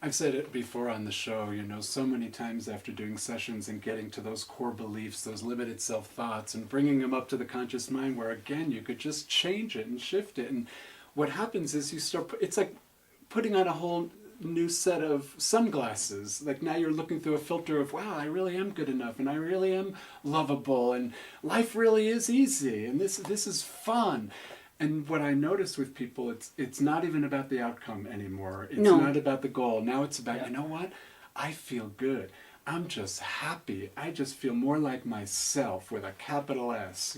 I've said it before on the show, so many times after doing sessions and getting to those core beliefs, those limited self-thoughts, and bringing them up to the conscious mind where, again, you could just change it and shift it. And what happens is you start, it's like putting on a whole new set of sunglasses. Like now you're looking through a filter of, wow, I really am good enough, and I really am lovable, and life really is easy, and this is fun. And what I notice with people, it's not even about the outcome anymore. It's not about the goal. Now it's about, you know what? I feel good. I'm just happy. I just feel more like myself with a capital S,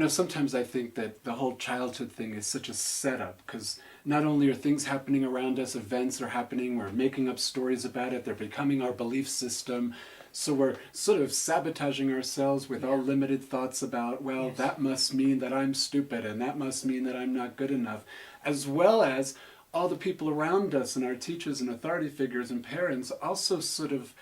Sometimes I think that the whole childhood thing is such a setup, because not only are things happening around us, events are happening, we're making up stories about it, they're becoming our belief system. So we're sort of sabotaging ourselves with our limited thoughts about, well, that must mean that I'm stupid, and that must mean that I'm not good enough, as well as all the people around us and our teachers and authority figures and parents also sort of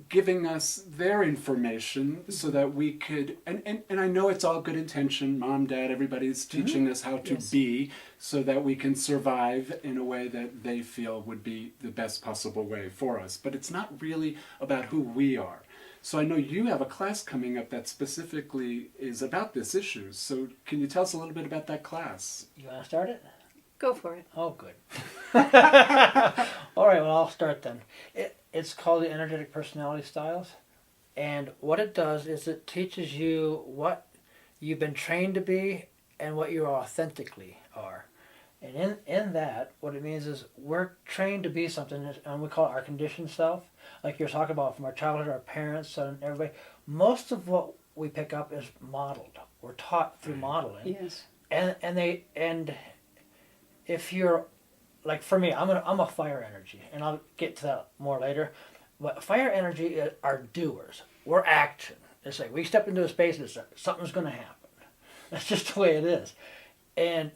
giving us their information so that we could, and I know it's all good intention, mom, dad, everybody's teaching us how to be so that we can survive in a way that they feel would be the best possible way for us. But it's not really about who we are. So I know you have a class coming up that specifically is about this issue. So can you tell us a little bit about that class? You want to start it? Go for it. Oh, good. All right, well, I'll start then. It's called the Energetic Personality Styles. And what it does is it teaches you what you've been trained to be and what you authentically are. And in that, what it means is we're trained to be something, and we call it our conditioned self. Like you're talking about from our childhood, our parents, and everybody. Most of what we pick up is modeled. We're taught through modeling. Yes. And if you're, like for me, I'm a fire energy, and I'll get to that more later. But fire energy are doers. We're action. It's like we step into a space and something's going to happen. That's just the way it is. And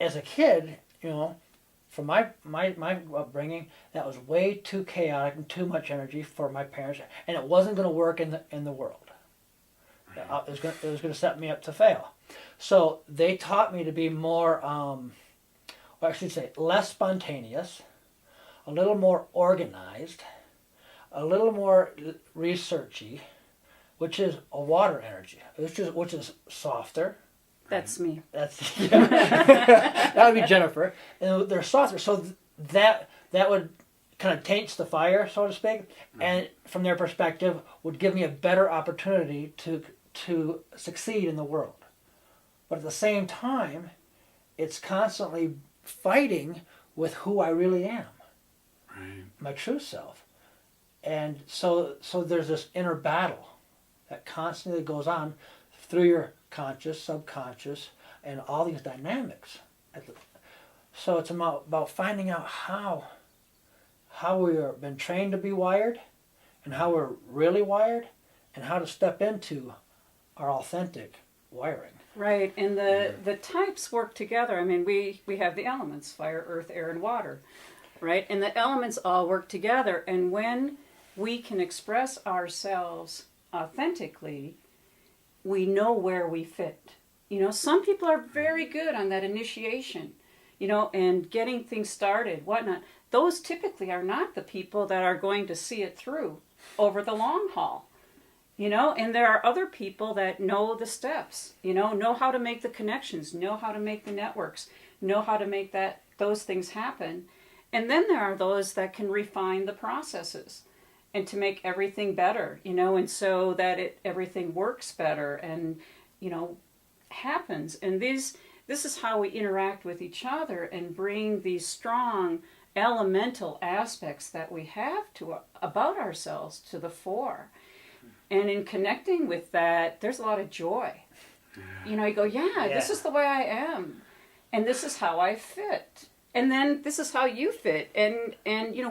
as a kid, from my upbringing, that was way too chaotic and too much energy for my parents, and it wasn't going to work in the world. Right. It was going to set me up to fail. So they taught me to be more, I should say, less spontaneous, a little more organized, a little more researchy, which is a water energy, which is softer. That's me. That would be Jennifer, and they're softer. So that would kind of taints the fire, so to speak, and from their perspective, would give me a better opportunity to succeed in the world. But at the same time, it's constantly fighting with who I really am, my true self. And so there's this inner battle that constantly goes on through your conscious, subconscious, and all these dynamics. So it's about finding out how we've been trained to be wired, and how we're really wired, and how to step into our authentic wiring. Right, and the types work together. I mean, we have the elements, fire, earth, air, and water, right? And the elements all work together, and when we can express ourselves authentically, we know where we fit. Some people are very good on that initiation, and getting things started, whatnot. Those typically are not the people that are going to see it through over the long haul. And there are other people that know the steps, know how to make the connections, know how to make the networks, know how to make those things happen. And then there are those that can refine the processes and to make everything better, and so that everything works better and, happens. And this is how we interact with each other and bring these strong elemental aspects that we have about ourselves to the fore. And in connecting with that, there's a lot of joy. You go, this is the way I am. And this is how I fit. And then this is how you fit. And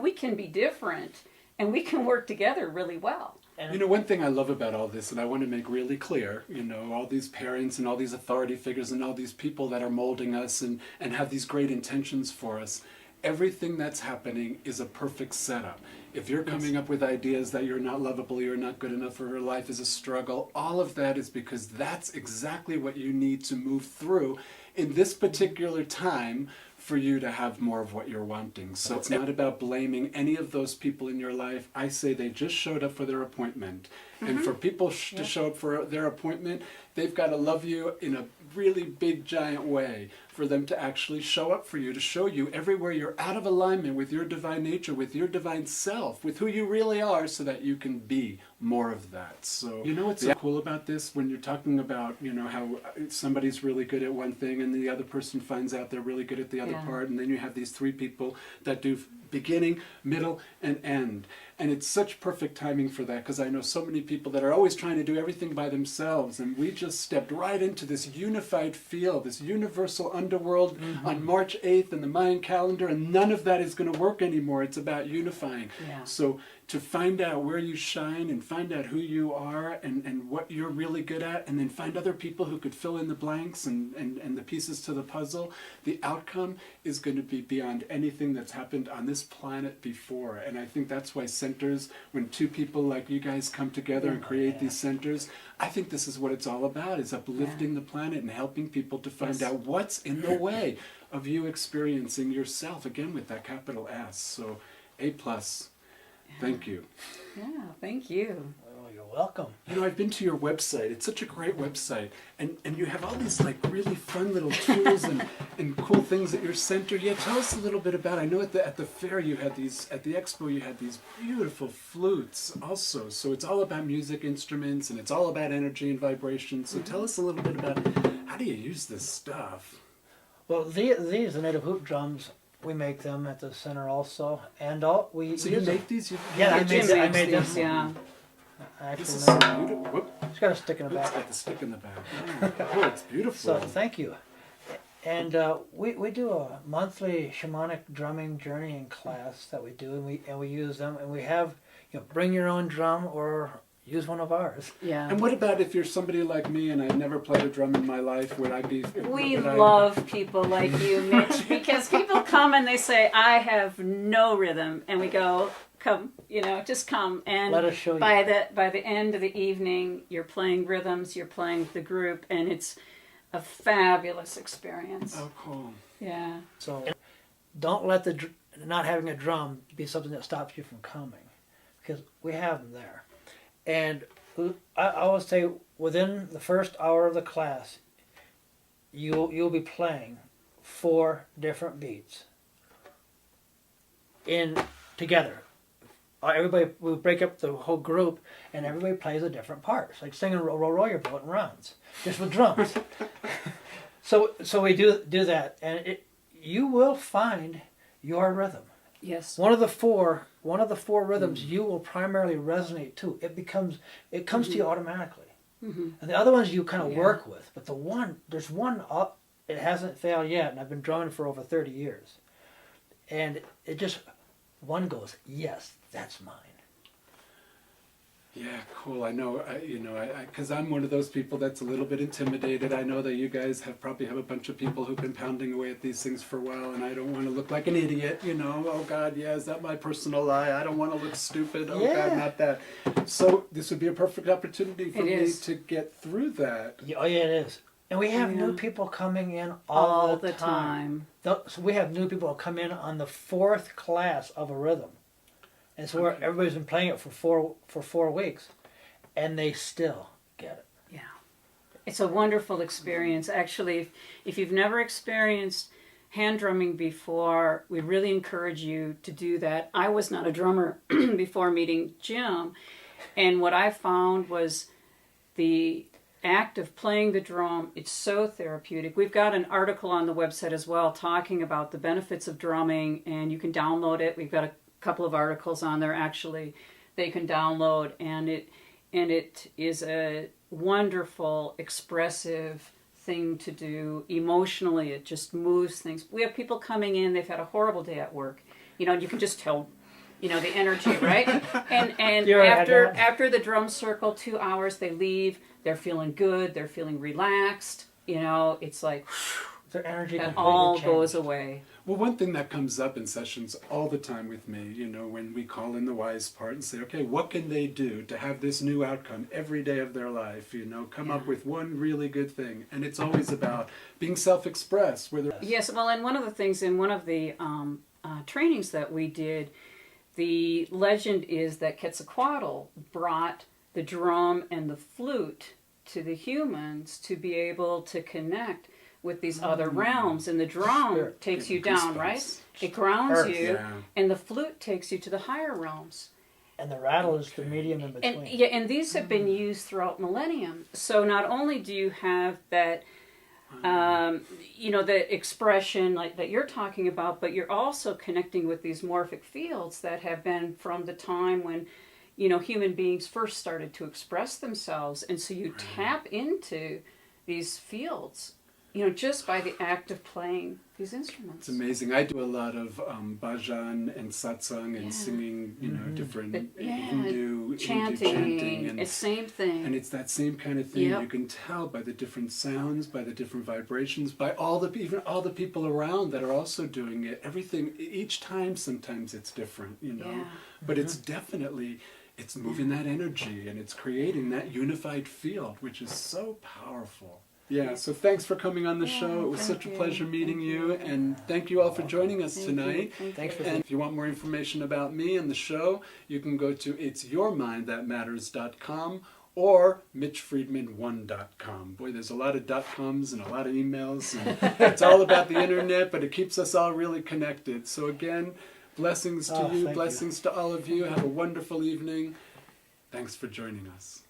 we can be different. And we can work together really well. One thing I love about all this, and I want to make really clear, all these parents and all these authority figures and all these people that are molding us and have these great intentions for us, everything that's happening is a perfect setup. If you're coming up with ideas that you're not lovable, you're not good enough, or your life is a struggle, all of that is because that's exactly what you need to move through in this particular time for you to have more of what you're wanting. So it's not about blaming any of those people in your life. I say they just showed up for their appointment. And for people to show up for their appointment, they've got to love you in a really big, giant way for them to actually show up for you, to show you everywhere you're out of alignment with your divine nature, with your divine self, with who you really are, so that you can be more of that. So, you know what's so cool about this? When you're talking about, you know, how somebody's really good at one thing and the other person finds out they're really good at the other part, and then you have these three people that do beginning, middle, and end. And it's such perfect timing for that, because I know so many people that are always trying to do everything by themselves, and we just stepped right into this unified field, this universal underworld on March 8th in the Mayan calendar, and none of that is going to work anymore. It's about unifying. Yeah. So to find out where you shine and find out who you are and what you're really good at, and then find other people who could fill in the blanks and the pieces to the puzzle, the outcome is going to be beyond anything that's happened on this planet before. And I think that's why centers, when two people like you guys come together and create these centers, I think this is what it's all about, is uplifting the planet and helping people to find out what's in the way of you experiencing yourself, again with that capital S. So A+. Thank you. Yeah, thank you. Oh, you're welcome. You know, I've been to your website. It's such a great website. And you have all these like really fun little tools and cool things at your center. Yeah, tell us a little bit about, I know at the fair you had these, at the expo you had these beautiful flutes also. So it's all about music instruments and it's all about energy and vibration. So tell us a little bit about, how do you use this stuff? Well, these, the native hoop drums, we make them at the center also, and we. So you make these? Yeah, I Jim made makes them. these, yeah. This is Actually, so beautiful. Whoop. it's got a stick in the It's back. got the stick in the back. Oh, it's beautiful. So thank you. And we do a monthly shamanic drumming journeying class that we do, and we use them, and we have, you know, bring your own drum or use one of ours. Yeah. And what about if you're somebody like me and I've never played a drum in my life? Would I be? We love people like you, Mitch, because people come and they say, I have no rhythm. And we go, come, you know, just come. And Let us show you. by the end of the evening, you're playing rhythms, you're playing with the group, and it's a fabulous experience. Oh, cool. Yeah. So don't let not having a drum be something that stops you from coming, because we have them there. And I always say, within the first hour of the class, you'll be playing 4 different beats together. Everybody will break up the whole group, and everybody plays a different part. It's like singing "Roll Your Boat" in rounds, just with drums. so we do that, and you will find your rhythm. Yes. One of the four rhythms you will primarily resonate to. It comes to you automatically. And the other ones you kind of work with, but there's one it hasn't failed yet, and I've been drumming for over 30 years. And it just, one goes, yes, that's mine. Yeah, cool. I know, because I'm one of those people that's a little bit intimidated. I know that you guys probably have a bunch of people who've been pounding away at these things for a while, and I don't want to look like an idiot, you know. Oh, God, yeah, is that my personal lie? I don't want to look stupid. Oh, God, not that. So this would be a perfect opportunity for me to get through that. Oh, yeah, it is. And we have new people coming in all the time. So we have new people who come in on the 4th class of a rhythm. And so everybody's been playing it for 4 weeks, and they still get it. Yeah. It's a wonderful experience. Actually, if you've never experienced hand drumming before, we really encourage you to do that. I was not a drummer before meeting Jim, and what I found was the act of playing the drum, it's so therapeutic. We've got an article on the website as well talking about the benefits of drumming, and you can download it. We've got a couple of articles on there actually that you can download, and it is a wonderful expressive thing to do emotionally. It just moves things. We have people coming in, they've had a horrible day at work, you know, and you can just tell, you know, the energy, right? And after the drum circle, 2 hours, they leave, they're feeling good, they're feeling relaxed, you know, it's like, Their energy That completely all changed. goes away. Well, one thing that comes up in sessions all the time with me, you know, when we call in the wise part and say, okay, what can they do to have this new outcome every day of their life? You know, come up with one really good thing. And it's always about being self-expressed. Yes, well, and one of the things in one of the trainings that we did, the legend is that Quetzalcoatl brought the drum and the flute to the humans to be able to connect with these other realms. And the drum Spirit. takes you Goosebumps. down, right? It grounds Earth. you, Yeah. and the flute takes you to the higher realms. And the rattle is the medium in between. And these have been used throughout millennium. So not only do you have that, you know, the expression like that you're talking about, but you're also connecting with these morphic fields that have been from the time when, you know, human beings first started to express themselves. And so you tap into these fields, you know, just by the act of playing these instruments. It's amazing. I do a lot of bhajan and satsang and Yeah. singing, you know, different chanting, chanting. And it's same thing. And it's that same kind of thing. Yep. You can tell by the different sounds, by the different vibrations, by even all the people around that are also doing it. Everything, each time, sometimes it's different, you know. Yeah. But it's definitely, it's moving that energy and it's creating that unified field, which is so powerful. Yeah, so thanks for coming on the show. It was thank such a you. pleasure meeting Thank you. you. And thank you all for joining us Thank tonight. you. Thanks for And if you want more information about me and the show, you can go to itsyourmindthatmatters.com or mitchfriedman1.com. Boy, there's a lot of .coms and a lot of emails. And it's all about the internet, but it keeps us all really connected. So again, blessings to you, thank blessings to all of you. Have a wonderful evening. Thanks for joining us.